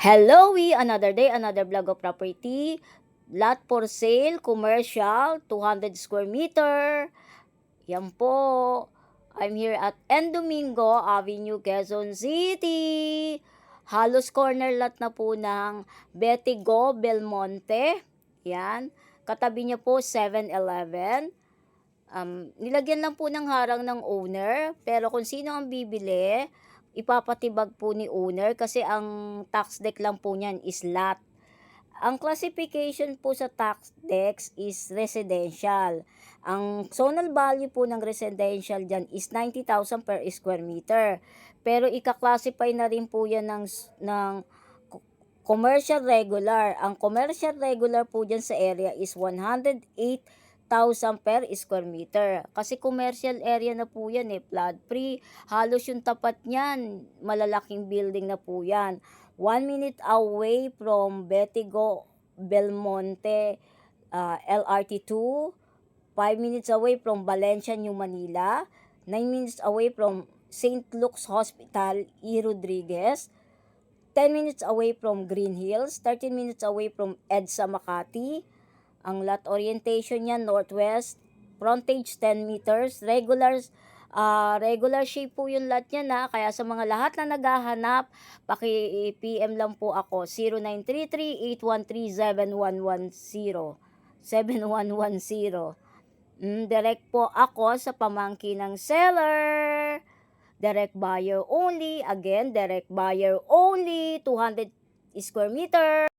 Hello, another day, another vlog of property. Lot for sale, commercial, 200 square meter. Yan po. I'm here at N. Domingo Avenue, Quezon City. Halos corner lot na po ng Betty Go Belmonte. Yan. Katabi niya po 7-Eleven. Nilagyan lang po ng harang ng owner, pero kung sino ang bibili, ipapatibag po ni owner kasi ang tax deck lang po niyan is lot. Ang classification po sa tax decks is residential. Ang zonal value po ng residential dyan is 90,000 per square meter. Pero ika-classify na rin po yan ng commercial regular. Ang commercial regular po dyan sa area is 108,000 per square meter. Kasi commercial area na po yan flood free. Halos yung tapat niyan, malalaking building na po yan. 1 minute away from Betigo Belmonte LRT2, 5 minutes away from Valencia, New Manila, 9 minutes away from St. Luke's Hospital, E. Rodriguez, 10 minutes away from Green Hills, 13 minutes away from EDSA Makati. Ang lot orientation niya northwest, frontage 10 meters, regular shape po yung lot niya na, kaya sa mga lahat na naghahanap, paki-PM lang po ako 0933-813-7110. 7110. Direct po ako sa pamangkin ng seller. Direct buyer only. Again, direct buyer only. 200 square meter.